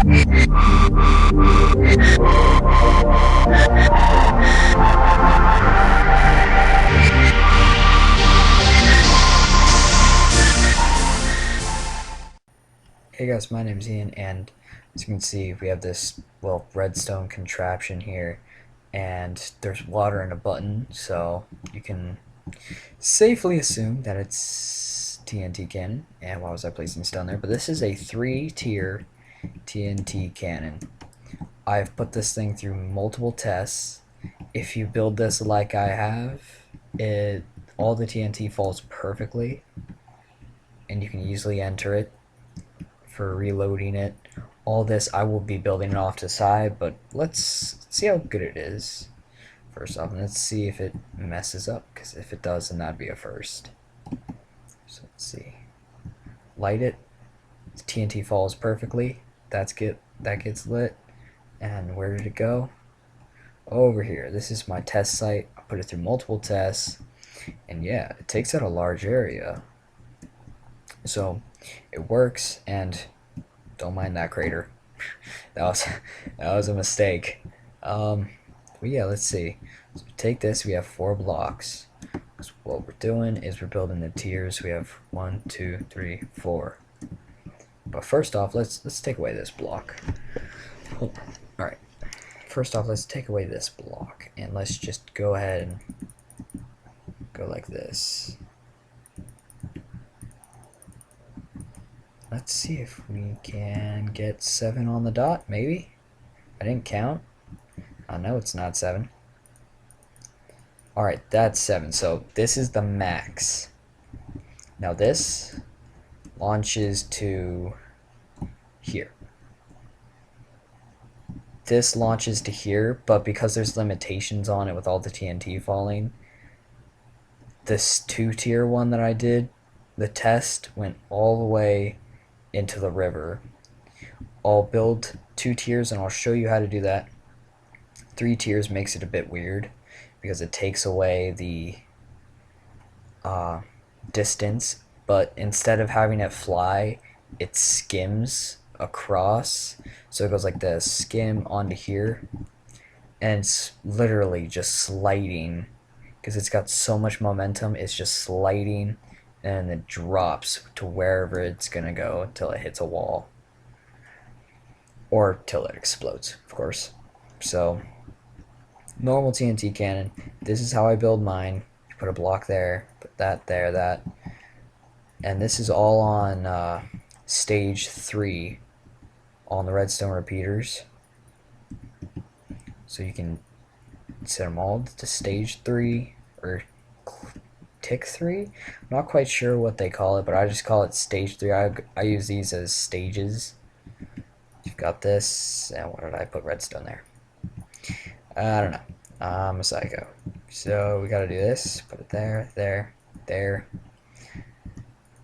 Hey guys, my name is Ian, and as you can see, we have this, well, redstone contraption here, and there's water in a button, so you can safely assume that it's TNT Cannon. And why was I placing stone there? But this is a 3-tier TNT Cannon. I've put this thing through multiple tests. If you build this like I have, all the TNT falls perfectly, and you can easily enter it for reloading it. All this I will be building it off to the side, but let's see how good it is. First off, let's see if it messes up, because if it does, then that'd be a first. So let's see. Light it. The TNT falls perfectly. That gets lit. And where did it go? Over here. This is my test site. I put it through multiple tests, and yeah, it takes out a large area. So it works, and don't mind that crater. that was a mistake. But yeah, let's see. So we take this. We have 4 blocks. So what we're doing is we're building the tiers. We have 1, 2, 3, 4. But first off, let's take away this block. All right. First off, let's take away this block, and let's just go ahead and go like this. Let's see if we can get 7 on the dot, maybe? I didn't count. I know it's not 7. Alright, that's 7. So this is the max. Now this launches to here. This launches to here, but because there's limitations on it with all the TNT falling, this 2-tier one that I did, the test went all the way into the river. I'll build 2 tiers and I'll show you how to do that. 3 tiers makes it a bit weird because it takes away the distance, but instead of having it fly, it skims across. So it goes like this, skim onto here, and it's literally just sliding because it's got so much momentum. It's just sliding, and it drops to wherever it's gonna go until it hits a wall, or till it explodes, of course. So normal TNT cannon, this is how I build mine. You put a block there, put that there, that, and this is all on stage 3 on the redstone repeaters. So you can set them all to stage 3 or tick 3. I'm not quite sure what they call it, but I just call it stage 3. I use these as stages. You've got this, and what did I put redstone there? I don't know. I'm a psycho. So we gotta do this. Put it there, there, there.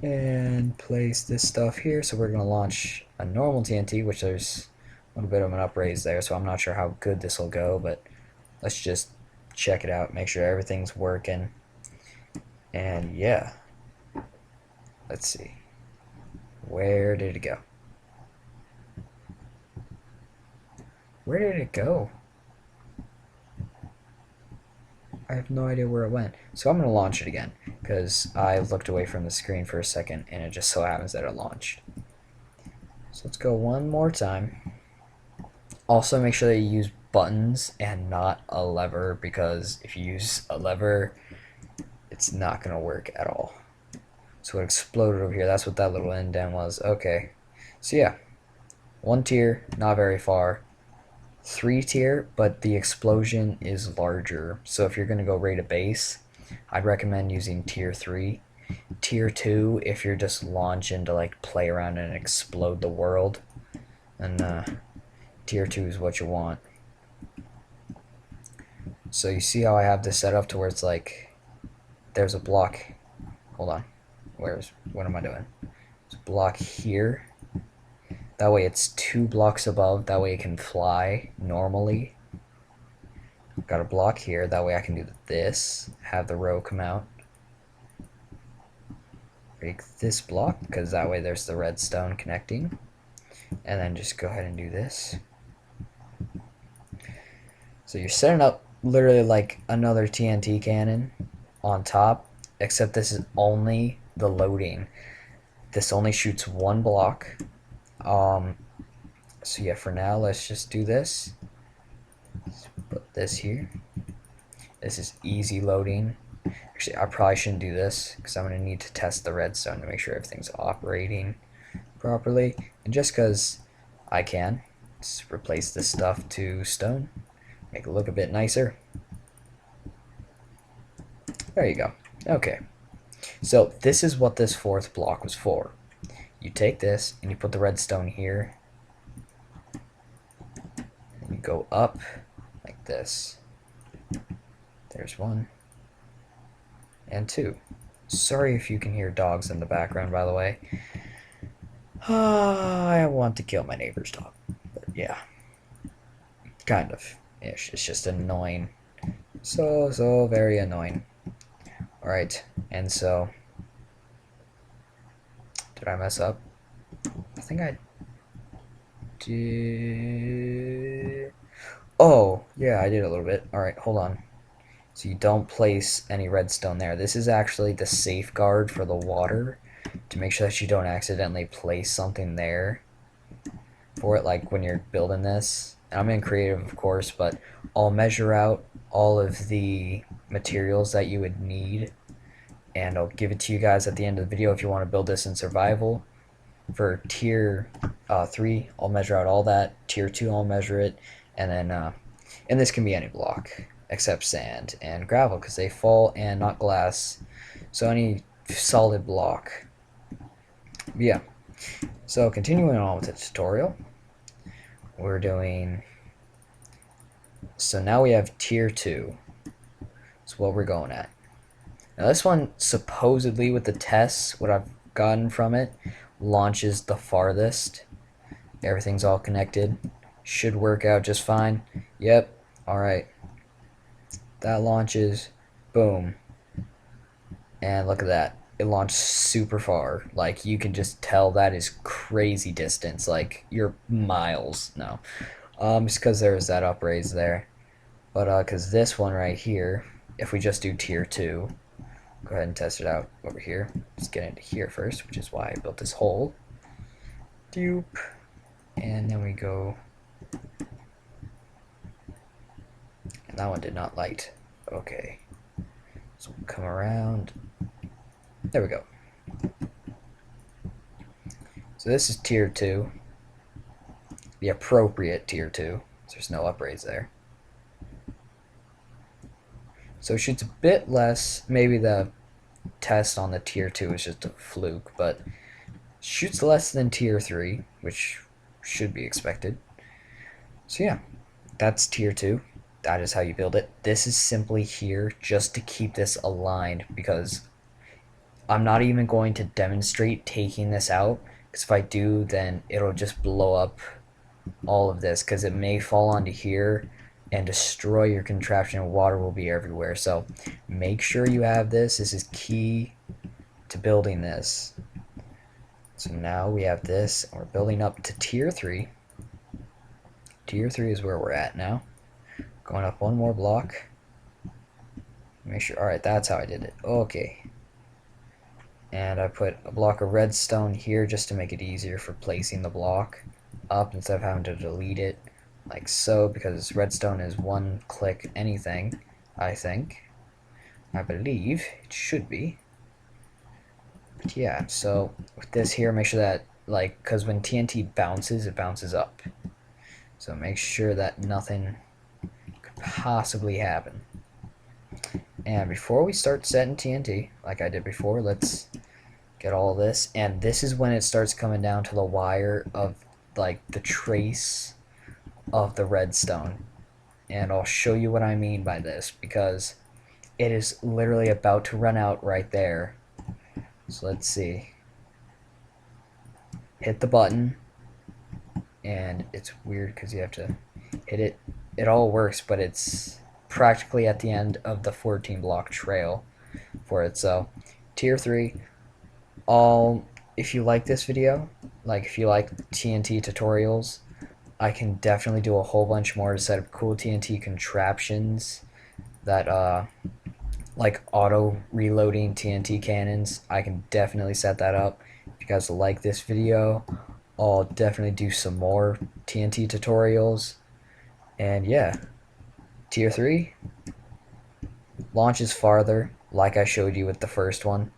And place this stuff here. So we're gonna launch a normal TNT, which there's a little bit of an upraise there, so I'm not sure how good this will go, but let's just check it out, make sure everything's working. And yeah, let's see. Where did it go? Where did it go? I have no idea where it went. So I'm going to launch it again, because I looked away from the screen for a second, and it just so happens that it launched. So let's go one more time. Also, make sure that you use buttons and not a lever, because if you use a lever, it's not going to work at all. So it exploded over here. That's what that little indent was. Okay. So yeah, 1 tier, not very far. 3 tier, but the explosion is larger. So if you're going to go rate a base, I'd recommend using tier 3. Tier 2, if you're just launching to like play around and explode the world, and tier 2 is what you want. So you see how I have this set up to where it's like there's a block. Hold on. What am I doing? There's a block here. That way it's 2 blocks above. That way it can fly normally. Got a block here. That way I can do this. Have the row come out. Break this block, because that way there's the redstone connecting. and then just go ahead and do this. So you're setting up literally like another TNT cannon on top, except this is only the loading. This only shoots one block. Um, so yeah, for now, let's just do this. Let's put this here. This is easy loading. Actually, I probably shouldn't do this because I'm going to need to test the redstone to make sure everything's operating properly. And just because I can, let's replace this stuff to stone. Make it look a bit nicer. There you go. Okay. So this is what this fourth block was for. You take this and you put the redstone here. And you go up like this. There's one. And two. Sorry if you can hear dogs in the background, by the way. I want to kill my neighbor's dog. But yeah. Kind of. Ish. It's just annoying. So very annoying. Alright. And so... Did I mess up? I think I did... Oh, yeah, I did a little bit. Alright, hold on. So you don't place any redstone there. This is actually the safeguard for the water to make sure that you don't accidentally place something there for it, like when you're building this. And I'm in creative, of course, but I'll measure out all of the materials that you would need, and I'll give it to you guys at the end of the video if you want to build this in survival. For tier 3, I'll measure out all that. Tier 2, I'll measure it, and then and this can be any block except sand and gravel because they fall, and not glass. So any solid block. Yeah. So continuing on with the tutorial, we're doing. So now we have tier 2. That's what we're going at. Now this one supposedly with the tests, what I've gotten from it, launches the farthest. Everything's all connected. Should work out just fine. Yep. Alright. That launches. Boom. And look at that. It launched super far. Like, you can just tell that is crazy distance. Like, you're miles. No. It's because there's that upraise there. But, because this one right here, if we just do tier 2, go ahead and test it out over here. Let's get into here first, which is why I built this hole. Doop. And then we go. And that one did not light. Okay. So we'll come around. There we go. So this is tier 2. The appropriate tier 2. So there's no upraise there. So it shoots a bit less. Maybe the test on the tier 2 is just a fluke, but shoots less than tier 3, which should be expected. So yeah, that's tier 2. That is how you build it. This is simply here just to keep this aligned, because I'm not even going to demonstrate taking this out, because if I do, then it'll just blow up all of this, because it may fall onto here and destroy your contraption, and water will be everywhere. So make sure you have this. This is key to building this. So now we have this, and we're building up to tier 3. Tier 3 is where we're at now. Going up one more block. Make sure, alright, that's how I did it. Okay. And I put a block of redstone here just to make it easier for placing the block up instead of having to delete it like so, because redstone is one click anything, I think. I believe it should be. But yeah, so with this here, make sure that, like, because when TNT bounces, it bounces up. So make sure that nothing could possibly happen. And before we start setting TNT, like I did before, let's get all this. And this is when it starts coming down to the wire of, like, the trace of the redstone. And I'll show you what I mean by this, because it is literally about to run out right there. So let's see. Hit the button. And it's weird because you have to hit it. It all works, but it's practically at the end of the 14 block trail for it. So tier 3. If you like this video, like if you like TNT tutorials, I can definitely do a whole bunch more to set up cool TNT contraptions that like auto reloading TNT cannons. I can definitely set that up. If you guys like this video, I'll definitely do some more TNT tutorials. And yeah, tier 3 launches farther, like I showed you with the first one.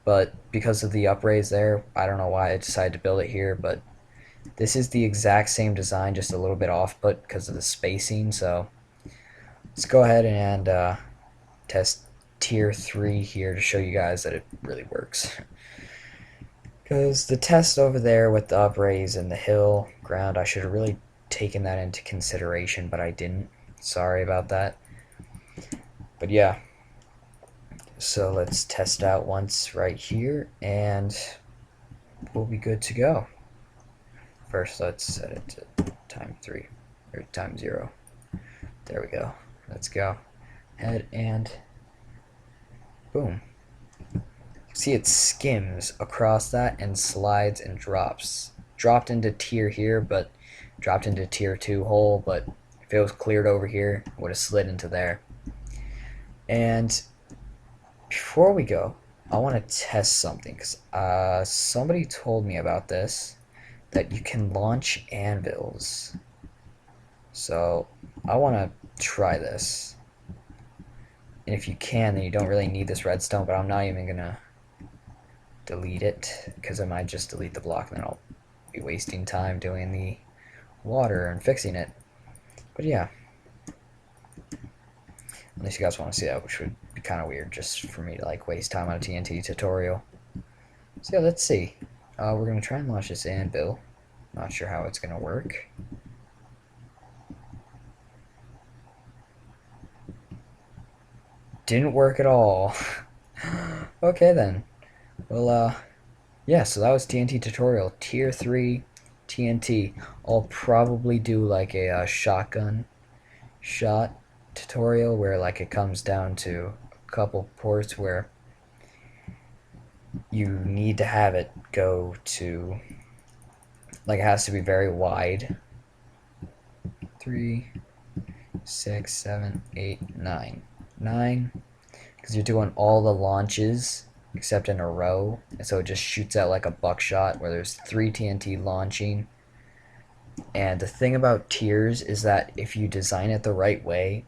But because of the upraise there, I don't know why I decided to build it here, but this is the exact same design, just a little bit off put because of the spacing. So let's go ahead and test tier 3 here to show you guys that it really works. Because the test over there with the upraise and the hill ground, I should have really taken that into consideration, but I didn't. Sorry about that. But yeah, so let's test out once right here, and we'll be good to go. First, let's set it to time 3, or time 0. There we go. Let's go. Head and boom. See, it skims across that and slides and drops. Dropped into tier here, but dropped into tier 2 hole, but if it was cleared over here, it would have slid into there. And before we go, I want to test something, because somebody told me about this, that you can launch anvils. So I want to try this. And if you can, then you don't really need this redstone, but I'm not even going to delete it, because I might just delete the block and then I'll be wasting time doing the water and fixing it. But yeah, unless you guys want to see that, which would be kind of weird just for me to like waste time on a TNT tutorial. So yeah, let's see. We're going to try and launch this anvil. Not sure how it's going to work. Didn't work at all. Okay then. Well, yeah, so that was TNT tutorial, tier 3 TNT. I'll probably do like a shotgun shot tutorial where like it comes down to a couple ports where you need to have it go to, like it has to be very wide. 3, 6, 7, 8, 9. 9, because you're doing all the launches except in a row, and so it just shoots out like a buckshot where there's 3 TNT launching. And the thing about tiers is that if you design it the right way,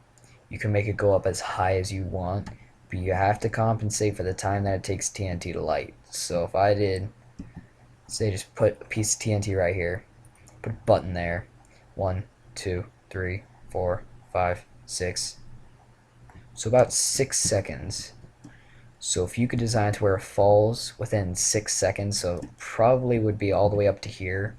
you can make it go up as high as you want, but you have to compensate for the time that it takes TNT to light. So if I did, say, just put a piece of TNT right here, put a button there, 1, 2, 3, 4, 5, 6, so about 6 seconds. So if you could design it to where it falls within 6 seconds, so probably would be all the way up to here,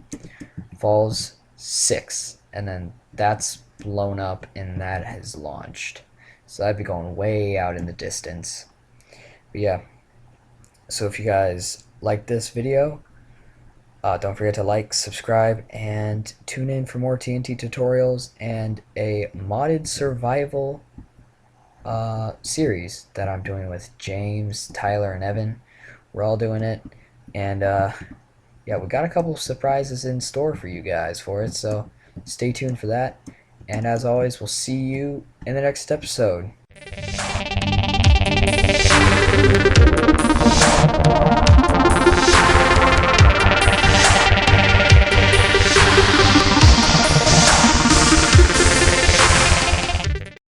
falls 6, and then that's blown up and that has launched. So that'd be going way out in the distance. But yeah, so if you guys like this video, don't forget to like, subscribe, and tune in for more TNT tutorials and a modded survival series that I'm doing with James, Tyler, and Evan. We're all doing it, and yeah, we got a couple of surprises in store for you guys for it, so stay tuned for that. And as always, we'll see you in the next episode.